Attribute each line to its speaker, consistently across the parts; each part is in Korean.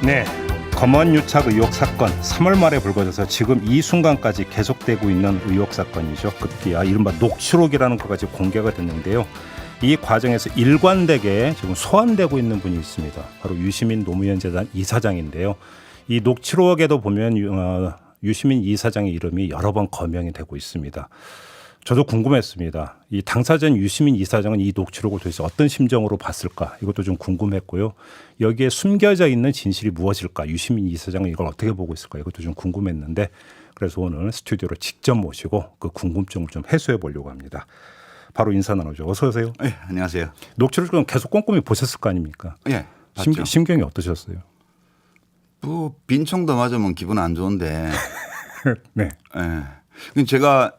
Speaker 1: 네, 검언 유착 의혹 사건 3월 말에 불거져서 지금 이 순간까지 계속되고 있는 의혹 사건이죠. 급기야 이른바 녹취록이라는 것까지 공개가 됐는데요. 이 과정에서 일관되게 지금 소환되고 있는 분이 있습니다. 바로 유시민 노무현 재단 이사장인데요. 이 녹취록에도 보면 유시민 이사장의 이름이 여러 번 거명이 되고 있습니다. 저도 궁금했습니다. 이 당사자인 유시민 이사장은 이 녹취록을 도대체 어떤 심정으로 봤을까? 이것도 좀 궁금했고요. 여기에 숨겨져 있는 진실이 무엇일까? 유시민 이사장은 이걸 어떻게 보고 있을까? 이것도 좀 궁금했는데 그래서 오늘 스튜디오로 직접 모시고 그 궁금증을 좀 해소해 보려고 합니다. 바로 인사 나누죠. 어서 오세요.
Speaker 2: 네, 안녕하세요.
Speaker 1: 녹취록은 계속 꼼꼼히 보셨을 거 아닙니까?
Speaker 2: 예, 봤죠.
Speaker 1: 심경이 어떠셨어요?
Speaker 2: 뭐 빈청도 맞으면 기분 안 좋은데.
Speaker 1: 네.
Speaker 2: 예. 제가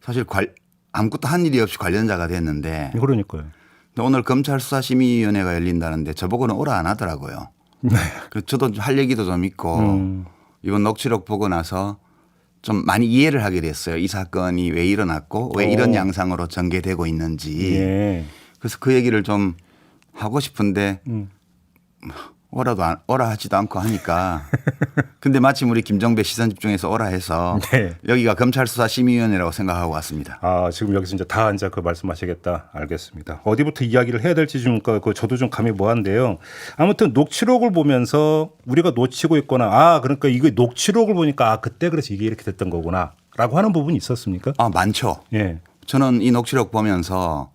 Speaker 2: 사실 아무것도 한 일이 없이 관련자가 됐는데.
Speaker 1: 그러니까요.
Speaker 2: 오늘 검찰 수사심의위원회가 열린다는데 저보고는 오라 안 하더라고요.
Speaker 1: 네.
Speaker 2: 그래서 저도 할 얘기도 좀 있고 이번 녹취록 보고 나서 좀 많이 이해를 하게 됐어요. 이 사건이 왜 일어났고 왜 이런 양상으로 전개되고 있는지.
Speaker 1: 예.
Speaker 2: 그래서 그 얘기를 좀 하고 싶은데 오라 하지도 않고 하니까. 근데 마침 우리 김정배 시선집중해서 오라 해서
Speaker 1: 네.
Speaker 2: 여기가 검찰수사심의위원회라고 생각하고 왔습니다.
Speaker 1: 아, 지금 여기서 이제 다 앉아 그 말씀하시겠다. 알겠습니다. 어디부터 이야기를 해야 될지 좀 저도 좀 감이 뭐한데요. 아무튼 녹취록을 보면서 우리가 놓치고 있거나 그러니까 이거 녹취록을 보니까 그때 그래서 이게 이렇게 됐던 거구나라고 하는 부분이 있었습니까?
Speaker 2: 많죠.
Speaker 1: 예.
Speaker 2: 저는 이 녹취록 보면서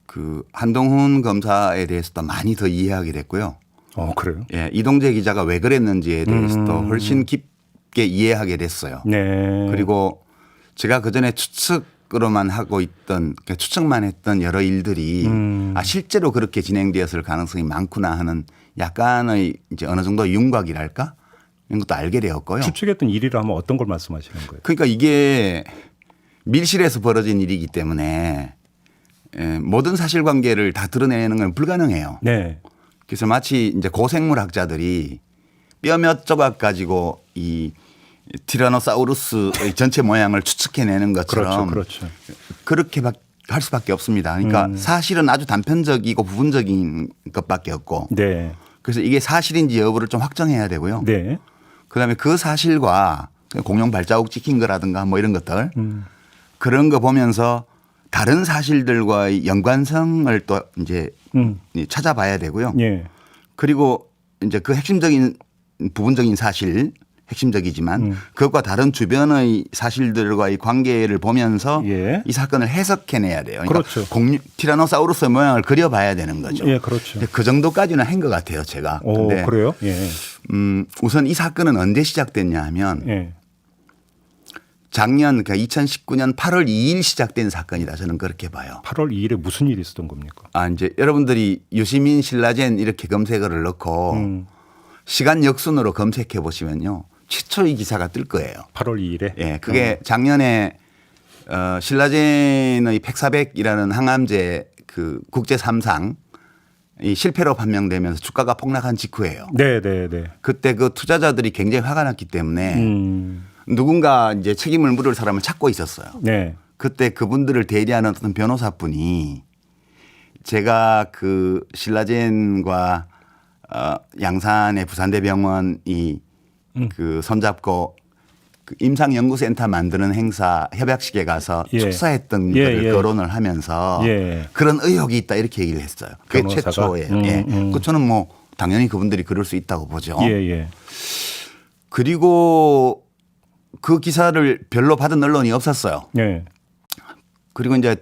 Speaker 2: 그 한동훈 검사에 대해서도 많이 더 이해하게 됐고요.
Speaker 1: 그래요?
Speaker 2: 예, 이동재 기자가 왜 그랬는지에 대해서도 훨씬 깊게 이해하게 됐어요.
Speaker 1: 네.
Speaker 2: 그리고 제가 그전에 추측으로만 하고 있던 그러니까 추측만 했던 여러 일들이 실제로 그렇게 진행되었을 가능성이 많구나 하는 약간의 이제 어느 정도 윤곽이랄까 이런 것도 알게 되었고요.
Speaker 1: 추측했던 일이라 하면 어떤 걸 말씀하시는 거예요?
Speaker 2: 그러니까 이게 밀실에서 벌어진 일이기 때문에 모든 사실관계를 다 드러내는 건 불가능해요.
Speaker 1: 네.
Speaker 2: 그래서 마치 이제 고생물학자들이 뼈 몇 조각 가지고 이 티라노사우루스의 전체 모양을 추측해내는 것처럼
Speaker 1: 그렇죠.
Speaker 2: 그렇게 할 수밖에 없습니다. 그러니까 사실은 아주 단편적이고 부분적인 것밖에 없고
Speaker 1: 네.
Speaker 2: 그래서 이게 사실인지 여부를 좀 확정해야 되고요.
Speaker 1: 네.
Speaker 2: 그다음에 그 사실과 공룡 발자국 찍힌 거라든가 뭐 이런 것들 그런 거 보면서 다른 사실들과의 연관성을 또 이제 찾아봐야 되고요.
Speaker 1: 예.
Speaker 2: 그리고 이제 그 핵심적인 부분적인 사실 핵심적이지만 그것과 다른 주변의 사실들과의 관계를 보면서
Speaker 1: 예.
Speaker 2: 이 사건을 해석해내야 돼요. 그러니까
Speaker 1: 그렇죠.
Speaker 2: 티라노사우루스의 모양을 그려봐야 되는 거죠.
Speaker 1: 예, 그렇죠.
Speaker 2: 그 정도까지는 한 것 같아요, 제가. 근데
Speaker 1: 그래요? 예.
Speaker 2: 우선 이 사건은 언제 시작됐냐 하면
Speaker 1: 예.
Speaker 2: 작년 그러니까 2019년 8월 2일 시작된 사건이다. 저는 그렇게 봐요.
Speaker 1: 8월 2일에 무슨 일이 있었던 겁니까?
Speaker 2: 이제 여러분들이 유시민 신라젠 이렇게 검색어를 넣고 시간 역순으로 검색해 보시면요. 최초의 기사가 뜰 거예요.
Speaker 1: 8월 2일에?
Speaker 2: 예. 그게 작년에 신라젠의 팩사백이라는 항암제 그 국제 3상 이 실패로 판명되면서 주가가 폭락한 직후예요.
Speaker 1: 네.
Speaker 2: 그때 그 투자자들이 굉장히 화가 났기 때문에 누군가 이제 책임을 물을 사람을 찾고 있었어요.
Speaker 1: 네.
Speaker 2: 그때 그분들을 대리하는 어떤 변호사분이 제가 그 신라젠과 양산의 부산대병원이 그 손잡고 그 임상연구센터 만드는 행사 협약식에 가서 축사했던 거를 거론을 하면서 그런 의혹이 있다 이렇게 얘기를 했어요. 그게
Speaker 1: 변호사가?
Speaker 2: 최초예요. 저는 뭐 당연히 그분들이 그럴 수 있다고 보죠.
Speaker 1: 예.
Speaker 2: 그리고 그 기사를 별로 받은 언론이 없었어요.
Speaker 1: 네.
Speaker 2: 그리고 이제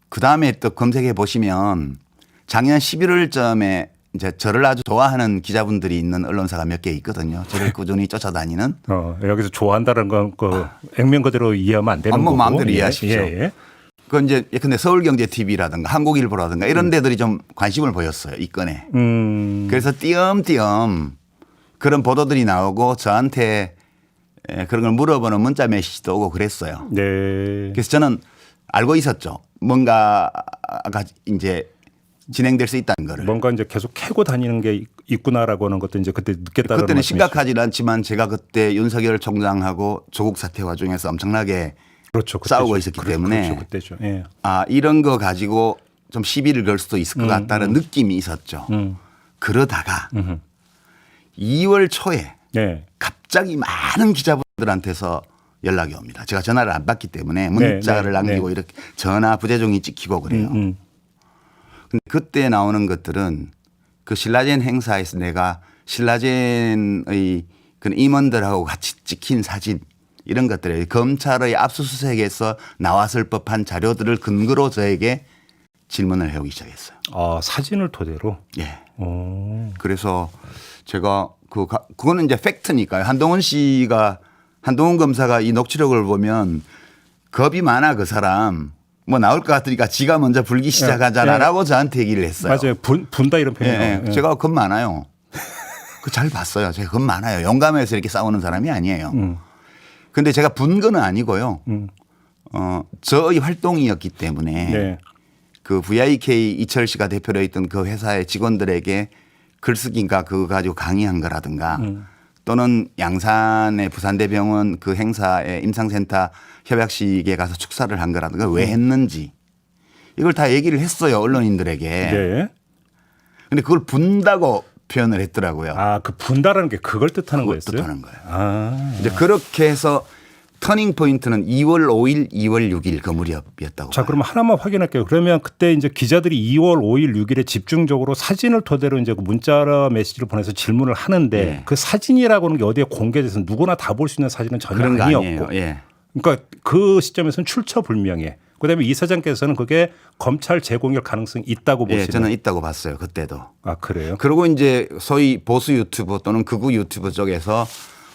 Speaker 2: 그 다음에 또 검색해 보시면 작년 11월쯤에 이제 저를 아주 좋아하는 기자분들이 있는 언론사가 몇 개 있거든요. 저를 꾸준히 쫓아다니는.
Speaker 1: 여기서 좋아한다는 건 그 액면 그대로 이해하면 안 되는 거고.
Speaker 2: 마음대로 이해하십시오.
Speaker 1: 예.
Speaker 2: 그 이제 근데 서울경제TV라든가 한국일보라든가 이런 데들이 좀 관심을 보였어요. 이 건에. 그래서 띄엄띄엄 그런 보도들이 나오고 저한테 그런 걸 물어보는 문자 메시지도 오고 그랬어요.
Speaker 1: 네.
Speaker 2: 그래서 저는 알고 있었죠. 뭔가가 이제 진행될 수 있다는 거를.
Speaker 1: 뭔가 이제 계속 캐고 다니는 게 있구나라고 하는 것도 이제 그때 느꼈다는
Speaker 2: 그때는
Speaker 1: 말씀이시죠.
Speaker 2: 심각하지 않지만 제가 그때 윤석열 총장하고 조국 사태 와중에서 엄청나게
Speaker 1: 그렇죠.
Speaker 2: 싸우고 있었기 때문에
Speaker 1: 그때죠. 예.
Speaker 2: 이런 거 가지고 좀 시비를 걸 수도 있을 것 같다는 느낌이 있었죠. 그러다가 2월 초에
Speaker 1: 네.
Speaker 2: 갑자기 많은 기자분들한테서 연락이 옵니다. 제가 전화를 안 받기 때문에 문자를 남기고 이렇게 전화 부재중이 찍히고 그래요. 근데 그때 나오는 것들은 그 신라젠 행사에서 내가 신라젠의 그 임원들하고 같이 찍힌 사진 이런 것들을 검찰의 압수수색에서 나왔을 법한 자료들을 근거로 저에게 질문을 해오기 시작했어요.
Speaker 1: 아, 사진을 토대로?
Speaker 2: 예.
Speaker 1: 오.
Speaker 2: 그래서 제가 그거는 이제 팩트니까요. 한동훈 검사가 이 녹취록을 보면 겁이 많아 그 사람. 뭐 나올 것 같으니까 지가 먼저 불기 시작하잖아라고 저한테 얘기를 했어요.
Speaker 1: 맞아요. 분다 이런 표현이에요.
Speaker 2: 제가 겁 많아요. 그 잘 봤어요. 제가 겁 많아요. 용감해서 이렇게 싸우는 사람이 아니에요. 근데 제가 분 거는 아니고요. 저의 활동이었기 때문에 그 VIK 이철 씨가 대표로 있던 그 회사의 직원들에게 글쓰기인가 그거 가지고 강의한 거라든가 또는 양산의 부산대병원 그 행사에 임상센터 협약식에 가서 축사를 한 거라든가 왜 했는지 이걸 다 얘기를 했어요. 언론인들에게.
Speaker 1: 네.
Speaker 2: 근데 그걸 분다고 표현을 했더라고요.
Speaker 1: 아, 그 분다라는 게 그걸 뜻하는
Speaker 2: 그걸
Speaker 1: 거였어요?
Speaker 2: 뜻하는 거예요.
Speaker 1: 아.
Speaker 2: 이제 그렇게 해서 터닝 포인트는 2월 5일, 2월 6일 그 무렵이었다고.
Speaker 1: 자,
Speaker 2: 봐요.
Speaker 1: 그러면 하나만 확인할게요. 그러면 그때 이제 기자들이 2월 5일, 6일에 집중적으로 사진을 토대로 이제 그 문자 메시지를 보내서 질문을 하는데
Speaker 2: 네.
Speaker 1: 그 사진이라고 하는 게 어디에 공개돼서 누구나 다 볼 수 있는 사진은 전혀
Speaker 2: 그런 거
Speaker 1: 아니었고.
Speaker 2: 아니에요. 예.
Speaker 1: 그러니까 그 시점에서는 출처불명해. 그다음에 이 사장께서는 그게 검찰 제공일 가능성이 있다고 보시는.
Speaker 2: 예, 저는 있다고 봤어요. 그때도.
Speaker 1: 아, 그래요?
Speaker 2: 그리고 이제 소위 보수 유튜브 또는 극우 유튜브 쪽에서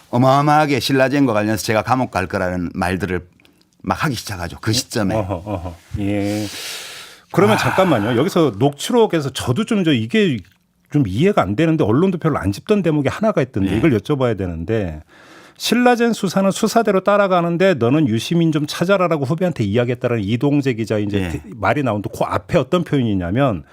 Speaker 2: 어마어마하게 신라젠과 관련해서 제가 감옥 갈 거라는 말들을 막 하기 시작하죠. 그 시점에.
Speaker 1: 어허. 예. 그러면 잠깐만요. 여기서 녹취록에서 저도 좀 이게 좀 이해가 안 되는데 언론도 별로 안 짚던 대목이 하나가 있던데 이걸 여쭤봐야 되는데 신라젠 수사는 수사대로 따라가는데 너는 유시민 좀 찾아라라고 후배한테 이야기했다는 이동재 기자 이제 말이 나오는데 그 앞에 어떤 표현이냐면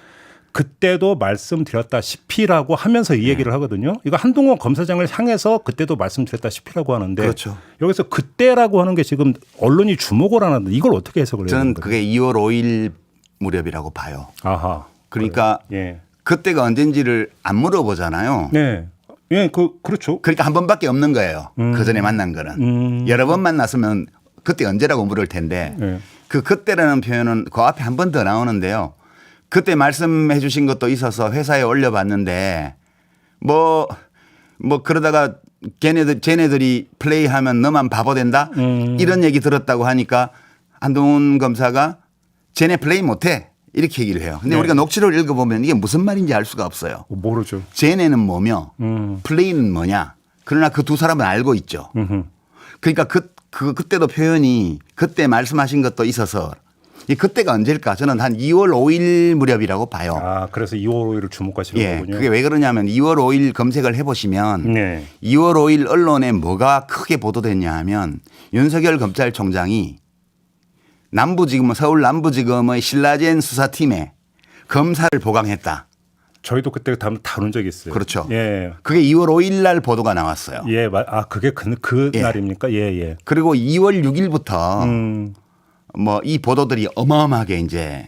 Speaker 1: 그때도 말씀드렸다시피라고 하면서 이 얘기를 하거든요. 이거 한동훈 검사장을 향해서 그때도 말씀드렸다시피라고 하는데
Speaker 2: 그렇죠.
Speaker 1: 여기서 그때라고 하는 게 지금 언론이 주목을 안 하는데 이걸 어떻게 해석을 해야
Speaker 2: 저는
Speaker 1: 되는 거예요?
Speaker 2: 그게 2월 5일 무렵이라고 봐요.
Speaker 1: 아하.
Speaker 2: 그러니까
Speaker 1: 예.
Speaker 2: 그때가 언젠지를 안 물어보잖아요.
Speaker 1: 네. 예, 그렇죠.
Speaker 2: 그러니까 한 번밖에 없는 거예요. 그 전에 만난 거는. 여러 번 만났으면 그때 언제라고 물을 텐데
Speaker 1: 네.
Speaker 2: 그때라는 표현은 그 앞에 한 번 더 나오는데요. 그때 말씀해 주신 것도 있어서 회사에 올려봤는데 뭐 그러다가 쟤네들이 플레이하면 너만 바보 된다 이런 얘기 들었다고 하니까 한동훈 검사가 쟤네 플레이 못해 이렇게 얘기를 해요. 근데 우리가 녹취록을 읽어보면 이게 무슨 말인지 알 수가 없어요.
Speaker 1: 모르죠.
Speaker 2: 쟤네는 뭐며 플레이는 뭐냐. 그러나 그 두 사람은 알고 있죠. 그러니까 그때도 표현이 그때 말씀하신 것도 있어서 그때가 언제일까? 저는 한 2월 5일 무렵이라고 봐요.
Speaker 1: 아, 그래서 2월 5일을 주목하시는 거군요.
Speaker 2: 그게 왜 그러냐면 2월 5일 검색을 해보시면
Speaker 1: 네.
Speaker 2: 2월 5일 언론에 뭐가 크게 보도됐냐 하면 윤석열 검찰총장이 서울 남부지검의 신라젠 수사팀에 검사를 보강했다.
Speaker 1: 저희도 그때 다룬 적이 있어요.
Speaker 2: 그렇죠.
Speaker 1: 예.
Speaker 2: 그게 2월 5일 날 보도가 나왔어요.
Speaker 1: 예, 그게 그 날입니까? 예.
Speaker 2: 그리고 2월 6일부터 뭐 이 보도들이 어마어마하게 이제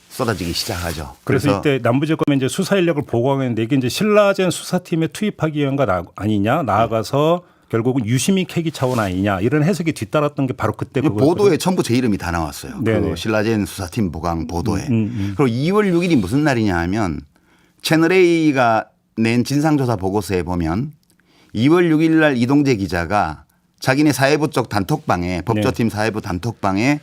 Speaker 2: 쏟아지기 시작하죠.
Speaker 1: 그래서 이때 남부지검에 이제 수사 인력을 보강했는데 이게 이제 신라젠 수사팀에 투입하기 위한가 아니냐 나아가서 결국은 유시민 캐기 차원 아니냐 이런 해석이 뒤따랐던 게 바로 그때 그거였거든요.
Speaker 2: 보도에 전부 제 이름이 다 나왔어요. 그 신라젠 수사팀 보강 보도에. 그리고 2월 6일이 무슨 날이냐 하면 채널A가 낸 진상조사 보고서에 보면 2월 6일 날 이동재 기자가 자기네 사회부 쪽 단톡방에 법조팀 사회부 단톡방에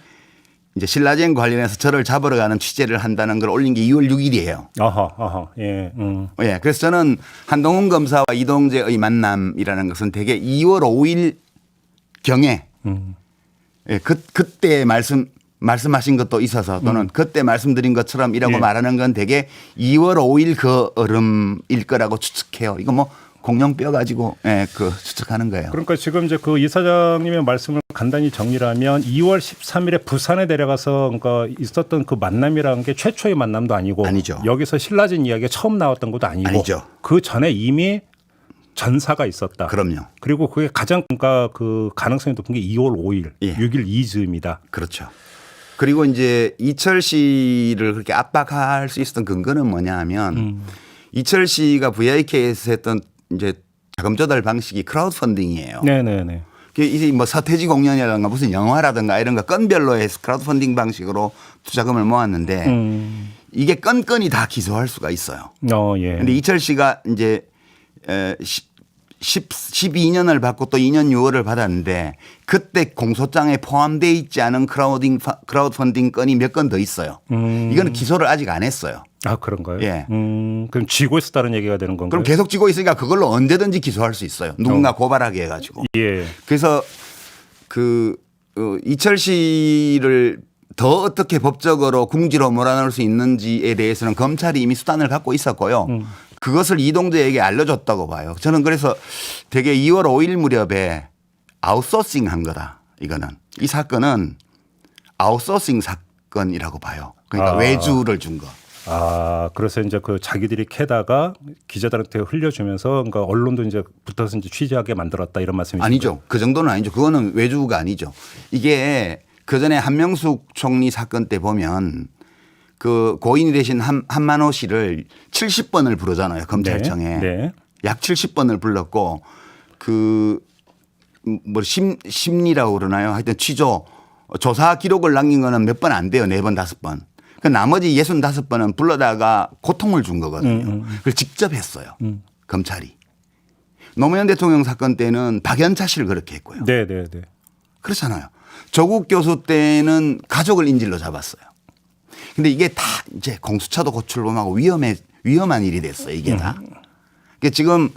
Speaker 2: 이제 신라젠 관련해서 저를 잡으러 가는 취재를 한다는 걸 올린 게 2월 6일이에요.
Speaker 1: 아하. 예.
Speaker 2: 예. 그래서 저는 한동훈 검사와 이동재의 만남이라는 것은 대개 2월 5일 경에 예, 그때 말씀하신 것도 있어서 또는 그때 말씀드린 것처럼이라고 말하는 건 대개 2월 5일 그 얼음일 거라고 추측해요. 이거 뭐 공룡뼈 가지고 추측하는 거예요.
Speaker 1: 그러니까 지금 이제 그 이사장님의 말씀을 간단히 정리하면 2월 13일에 부산에 내려가서 그러니까 있었던 그 만남이라는 게 최초의 만남도 아니고
Speaker 2: 아니죠.
Speaker 1: 여기서 신라젠 이야기가 처음 나왔던 것도 아니죠. 그 전에 이미 전사가 있었다.
Speaker 2: 그럼요.
Speaker 1: 그리고 그게 가장 그러니까 그 가능성이 높은 게 2월 5일, 6일 이즈음이다.
Speaker 2: 그렇죠. 그리고 이제 이철 씨를 그렇게 압박할 수 있었던 근거는 뭐냐 하면 이철 씨가 VIK에서 했던 이제 자금 조달 방식이 크라우드 펀딩이에요.
Speaker 1: 네네네.
Speaker 2: 이제 뭐 서태지 공연이라든가 무슨 영화라든가 이런 거 건별로 해서 크라우드 펀딩 방식으로 투자금을 모았는데 이게 건건이 다 기소할 수가 있어요.
Speaker 1: 예.
Speaker 2: 근데 이철 씨가 이제 12년을 받고 또 2년 6월을 받았는데 그때 공소장에 포함되어 있지 않은 크라우드 펀딩 건이 몇 건 더 있어요. 이거는 기소를 아직 안 했어요.
Speaker 1: 아, 그런가요?
Speaker 2: 예.
Speaker 1: 그럼 쥐고 있었다는 얘기가 되는 건가요?
Speaker 2: 그럼 계속 쥐고 있으니까 그걸로 언제든지 기소할 수 있어요. 누군가 고발하게 해가지고.
Speaker 1: 예.
Speaker 2: 그래서 이철 씨를 더 어떻게 법적으로 궁지로 몰아넣을 수 있는지에 대해서는 검찰이 이미 수단을 갖고 있었고요. 그것을 이동재에게 알려줬다고 봐요. 저는 그래서 되게 2월 5일 무렵에 아웃소싱 한 거다. 이거는. 이 사건은 아웃소싱 사건이라고 봐요. 그러니까 외주를 준 거.
Speaker 1: 아, 그래서 이제 그 자기들이 캐다가 기자들한테 흘려주면서 그러니까 언론도 이제 붙어서 이제 취재하게 만들었다 이런 말씀이시죠?
Speaker 2: 아니죠. 그 정도는 아니죠. 그거는 외주가 아니죠. 이게 그 전에 한명숙 총리 사건 때 보면 그 고인이 되신 한만호 씨를 70번을 부르잖아요. 검찰청에.
Speaker 1: 네.
Speaker 2: 약 70번을 불렀고 뭐 심리라고 그러나요? 하여튼 조사 기록을 남긴 거는 몇 번 안 돼요. 4번, 5번. 그 나머지 65번은 불러다가 고통을 준 거거든요. 그걸 직접 했어요. 검찰이. 노무현 대통령 사건 때는 박연차 씨를 그렇게 했고요.
Speaker 1: 네.
Speaker 2: 그렇잖아요. 조국 교수 때는 가족을 인질로 잡았어요. 근데 이게 다 이제 공수처도 고출범하고 위험한 일이 됐어요. 이게 다. 그러니까 지금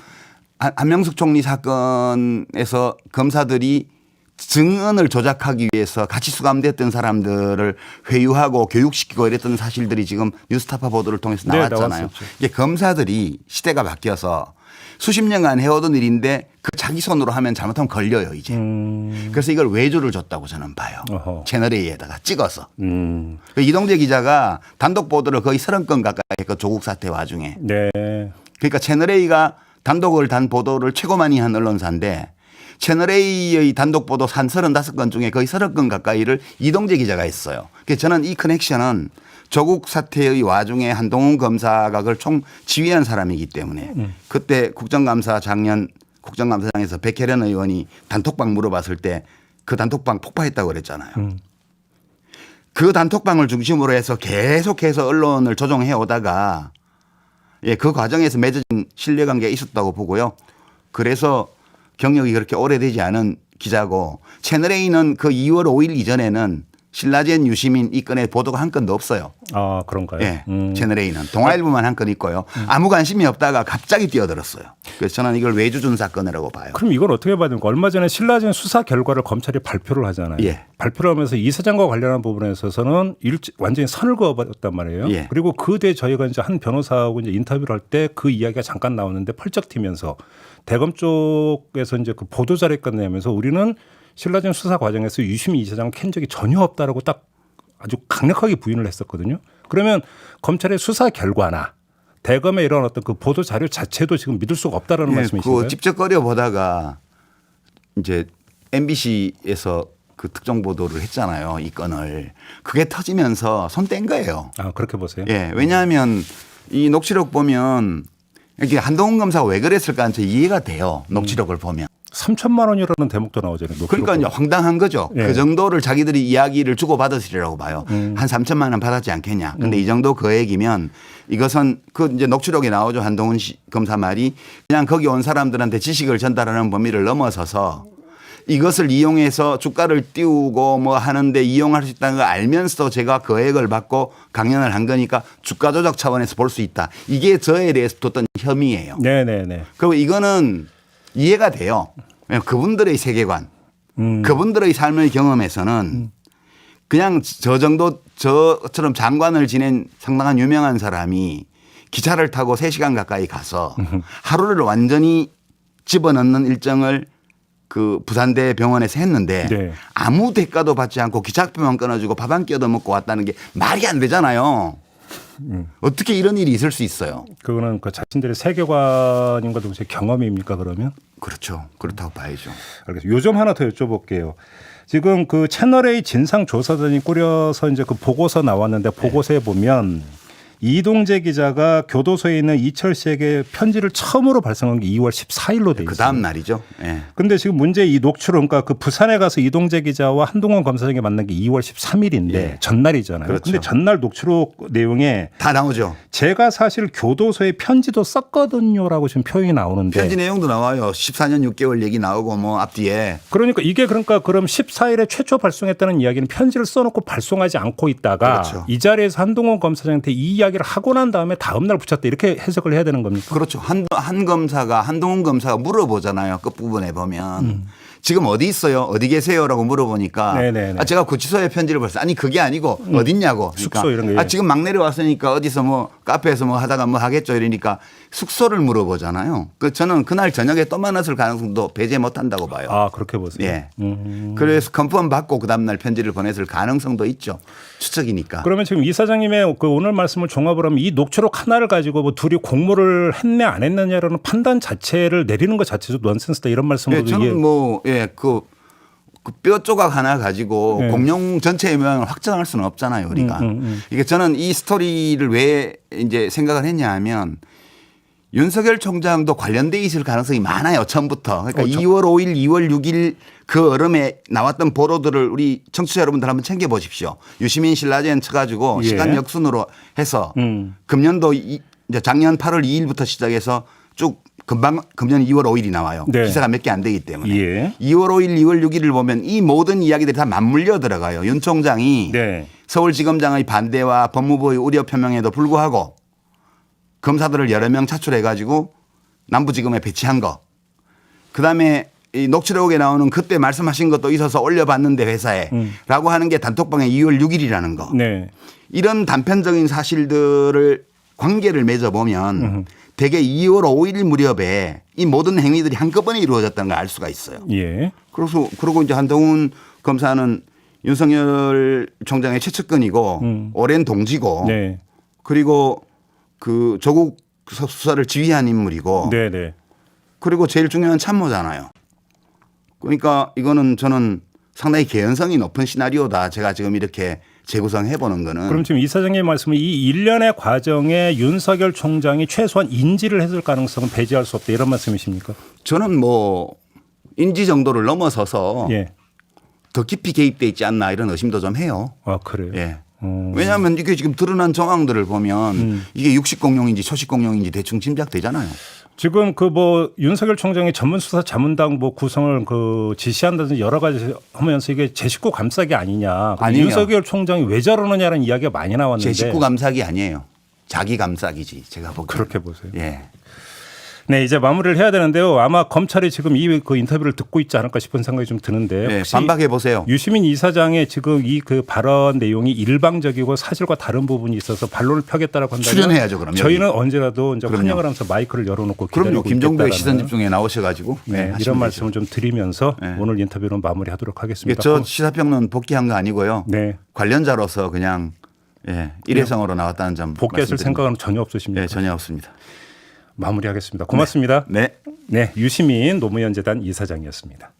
Speaker 2: 한명숙 총리 사건에서 검사들이 증언을 조작하기 위해서 같이 수감됐던 사람들을 회유하고 교육시키고 이랬던 사실들이 지금 뉴스타파 보도를 통해서 나왔잖아요.
Speaker 1: 네,
Speaker 2: 이게 검사들이 시대가 바뀌어서 수십 년간 해오던 일인데 그 자기 손으로 하면 잘못하면 걸려요 이제. 그래서 이걸 외주를 줬다고 저는 봐요. 채널A에다가 찍어서. 이동재 기자가 단독 보도를 거의 30건 가까이 했고 조국 사태 와중에.
Speaker 1: 네.
Speaker 2: 그러니까 채널A가 단독을 단 보도를 최고 많이 한 언론사인데 채널A의 단독 보도 한 35건 중에 거의 30건 가까이를 이동재 기자가 했어요. 그래서 저는 이 커넥션은 조국 사태의 와중에 한동훈 검사가 그걸 총 지휘한 사람이기 때문에 그때 작년 국정감사장에서 백혜련 의원이 단톡방 물어봤을 때 그 단톡방 폭파했다고 그랬잖아요. 그 단톡방을 중심으로 해서 계속해서 언론을 조종해 오다가 그 과정에서 맺어진 신뢰관계가 있었다고 보고요. 그래서 경력이 그렇게 오래되지 않은 기자고 채널A는 그 2월 5일 이전에는 신라젠 유시민 이 건에 보도가 한 건도 없어요.
Speaker 1: 아, 그런가요?
Speaker 2: 예. 채널A는 동아일보만 한 건 있고요. 아무 관심이 없다가 갑자기 뛰어들었어요. 그래서 저는 이걸 외주준 사건이라고 봐요.
Speaker 1: 그럼 이걸 어떻게 봐야 됩니까? 얼마 전에 신라젠 수사 결과를 검찰이 발표를 하잖아요.
Speaker 2: 예.
Speaker 1: 발표를 하면서 이 사장과 관련한 부분에 있어서는 완전히 선을 그어버렸단 말이에요.
Speaker 2: 예.
Speaker 1: 그리고 그 뒤에 저희가 이제 한 변호사하고 이제 인터뷰를 할 때 그 이야기가 잠깐 나오는데 펄쩍 튀면서 대검 쪽에서 이제 그 보도 자료 끝내면서 우리는 신라젠 수사 과정에서 유시민 이사장을 캔 적이 전혀 없다라고 딱 아주 강력하게 부인을 했었거든요. 그러면 검찰의 수사 결과나 대검의 이런 어떤 그 보도 자료 자체도 지금 믿을 수가 없다라는 말씀이신가요?
Speaker 2: 그 찝쩍거려 보다가 이제 MBC에서 그 특정 보도를 했잖아요. 이 건을. 그게 터지면서 손 뗀 거예요.
Speaker 1: 아, 그렇게 보세요?
Speaker 2: 예. 왜냐하면 이 녹취록 보면 이게 한동훈 검사가 왜 그랬을까 하는 이해가 돼요. 녹취록을 보면.
Speaker 1: 3천만 원이라는 대목도 나오잖아요.
Speaker 2: 그러니까 이제 황당한 거죠.
Speaker 1: 예.
Speaker 2: 그 정도를 자기들이 이야기를 주고받으시리라고 봐요. 한 3천만 원 받았지 않겠냐. 근데 이 정도 거액이면 이것은 그 이제 녹취록에 나오죠. 한동훈 검사 말이 그냥 거기 온 사람들한테 지식을 전달하는 범위를 넘어서서 이것을 이용해서 주가를 띄우고 뭐 하는데 이용할 수 있다는 걸 알면서도 제가 거액을 받고 강연을 한 거니까 주가 조작 차원에서 볼 수 있다. 이게 저에 대해서 뒀던 혐의예요.
Speaker 1: 네네네.
Speaker 2: 그리고 이거는 이해가 돼요. 그분들의 세계관, 그분들의 삶의 경험에서는 그냥 저 정도 저처럼 장관을 지낸 상당한 유명한 사람이 기차를 타고 3시간 가까이 가서 하루를 완전히 집어넣는 일정을 그 부산대 병원에서 했는데
Speaker 1: 네. 아무
Speaker 2: 아무 대가도 받지 않고 기차표만 끊어주고 밥 한 끼 얻어 먹고 왔다는 게 말이 안 되잖아요. 어떻게 이런 일이 있을 수 있어요?
Speaker 1: 그거는 그 자신들의 세계관인가 동시에 경험입니까 그러면?
Speaker 2: 그렇죠. 그렇다고 봐야죠.
Speaker 1: 알겠습니다. 요점 하나 더 여쭤볼게요. 지금 그 채널A 진상조사단이 꾸려서 이제 그 보고서 나왔는데 보고서에 보면 이동재 기자가 교도소에 있는 이철 씨에게 편지를 처음으로 발송한 게 2월 14일로 돼 있어요.
Speaker 2: 그 다음 날이죠. 예.
Speaker 1: 근데 지금 문제 이 녹취록 그러니까 그 부산에 가서 이동재 기자와 한동훈 검사장이 만난 게 2월 13일인데
Speaker 2: 예.
Speaker 1: 전날이잖아요.
Speaker 2: 그렇죠.
Speaker 1: 근데 전날 녹취록 내용에
Speaker 2: 다 나오죠.
Speaker 1: 제가 사실 교도소에 편지도 썼거든요라고 지금 표현이 나오는데
Speaker 2: 편지 내용도 나와요. 14년 6개월 얘기 나오고 뭐 앞뒤에.
Speaker 1: 그러니까 이게 그러니까 그럼 14일에 최초 발송했다는 이야기는 편지를 써놓고 발송하지 않고 있다가
Speaker 2: 그렇죠.
Speaker 1: 이 자리에서 한동훈 검사장한테 이 이야기를 하고 난 다음에 다음 날 붙였다 이렇게 해석을 해야 되는 겁니까?
Speaker 2: 그렇죠. 한동훈 검사가 물어보잖아요. 끝부분에 보면. 지금 어디 있어요? 어디 계세요?라고 물어보니까
Speaker 1: 네네네.
Speaker 2: 아, 제가 구치소에 편지를 벌써 아니 그게 아니고 어딨냐고.
Speaker 1: 숙소 이런 거.
Speaker 2: 아, 지금 막 내려왔으니까 어디서 뭐 카페에서 뭐 하다가 뭐 하겠죠 이러니까 숙소를 물어보잖아요. 그 저는 그날 저녁에 또 만났을 가능성도 배제 못한다고 봐요.
Speaker 1: 아 그렇게 보세요.
Speaker 2: 예. 그래서 컨펌 받고 그 다음날 편지를 보냈을 가능성도 있죠. 추측이니까.
Speaker 1: 그러면 지금 이 사장님의 그 오늘 말씀을 종합을 하면 이 녹취록 하나를 가지고 뭐 둘이 공모를 했네 안 했느냐라는 판단 자체를 내리는 것 자체도 넌센스다 이런 말씀으로
Speaker 2: 예, 저는 뭐 그 뼈 조각 하나 가지고
Speaker 1: 네.
Speaker 2: 공룡 전체의 모양을 확정할 수는 없잖아요, 우리가. 이게 저는 이 스토리를 왜 이제 생각을 했냐 하면 윤석열 총장도 관련돼 있을 가능성이 많아요, 처음부터. 그러니까 2월 5일, 2월 6일 그 얼음에 나왔던 보도들을 우리 청취자 여러분들 한번 챙겨 보십시오. 유시민 신라젠 쳐가지고
Speaker 1: 예.
Speaker 2: 시간 역순으로 해서 금년도 이제 작년 8월 2일부터 시작해서 쭉 금년 2월 5일이 나와요.
Speaker 1: 네.
Speaker 2: 기사가 몇 개 안 되기 때문에.
Speaker 1: 예.
Speaker 2: 2월 5일, 2월 6일을 보면 이 모든 이야기들이 다 맞물려 들어가요. 윤 총장이
Speaker 1: 네.
Speaker 2: 서울지검장의 반대와 법무부의 우려 표명에도 불구하고 검사들을 여러 명 차출해 가지고 남부지검에 배치한 거. 그다음에 이 녹취록에 나오는 그때 말씀하신 것도 있어서 올려봤는데 회사에 라고 하는 게 단톡방에 2월 6일이라는 거.
Speaker 1: 네.
Speaker 2: 이런 단편적인 사실들을 관계를 맺어보면 대개 2월 5일 무렵에 이 모든 행위들이 한꺼번에 이루어졌다는 걸 알 수가 있어요.
Speaker 1: 예.
Speaker 2: 그리고 이제 한동훈 검사는 윤석열 총장의 최측근이고 오랜 동지고
Speaker 1: 네.
Speaker 2: 그리고 그 조국 수사를 지휘한 인물이고
Speaker 1: 네. 네.
Speaker 2: 그리고 제일 중요한 참모잖아요. 그러니까 이거는 저는 상당히 개연성이 높은 시나리오다. 제가 지금 이렇게 재구성해 보는 거는.
Speaker 1: 그럼 지금 이 사장님 말씀은 이 일련의 과정에 윤석열 총장이 최소한 인지를 했을 가능성은 배제할 수 없다 이런 말씀이십니까?
Speaker 2: 저는 뭐 인지 정도를 넘어서서
Speaker 1: 예.
Speaker 2: 더 깊이 개입돼 있지 않나 이런 의심도 좀 해요.
Speaker 1: 아 그래요.
Speaker 2: 예. 왜냐하면 이게 지금 드러난 정황들을 보면 이게 육식 공룡인지 초식 공룡인지 대충 짐작되잖아요.
Speaker 1: 지금 그 뭐 윤석열 총장이 전문수사 자문당 뭐 구성을 그 지시한다든지 여러 가지 하면서 이게 제 식구 감싸기 아니냐.
Speaker 2: 아니에요.
Speaker 1: 윤석열 총장이 왜 저러느냐는 이야기가 많이 나왔는데.
Speaker 2: 제 식구 감싸기 아니에요. 자기 감싸기지 제가 보기에.
Speaker 1: 그렇게 보세요.
Speaker 2: 예.
Speaker 1: 네, 이제 마무리를 해야 되는데요. 아마 검찰이 지금 이 그 인터뷰를 듣고 있지 않을까 싶은 생각이 좀 드는데.
Speaker 2: 네,
Speaker 1: 혹시
Speaker 2: 반박해 보세요.
Speaker 1: 유시민 이사장의 지금 이 그 발언 내용이 일방적이고 사실과 다른 부분이 있어서 반론을 펴겠다라고 한다면
Speaker 2: 출연해야죠, 그럼.
Speaker 1: 저희는 언제라도 이제
Speaker 2: 그럼요.
Speaker 1: 환영을 하면서 마이크를 열어놓고
Speaker 2: 그럼요.
Speaker 1: 기다리고
Speaker 2: 김종배의
Speaker 1: 있겠다라는
Speaker 2: 시선 집중에 나오셔가지고
Speaker 1: 네,
Speaker 2: 하시면
Speaker 1: 이런
Speaker 2: 되죠.
Speaker 1: 말씀을 좀 드리면서
Speaker 2: 네.
Speaker 1: 오늘 인터뷰는 마무리하도록 하겠습니다.
Speaker 2: 저 시사평론 복귀한 거 아니고요.
Speaker 1: 네.
Speaker 2: 관련자로서 그냥 일회성으로 나왔다는 점
Speaker 1: 복귀했을
Speaker 2: 말씀드립니다.
Speaker 1: 생각은 전혀 없으십니까?
Speaker 2: 네, 전혀 없습니다.
Speaker 1: 마무리하겠습니다. 고맙습니다.
Speaker 2: 네.
Speaker 1: 네, 유시민 노무현재단 이사장이었습니다.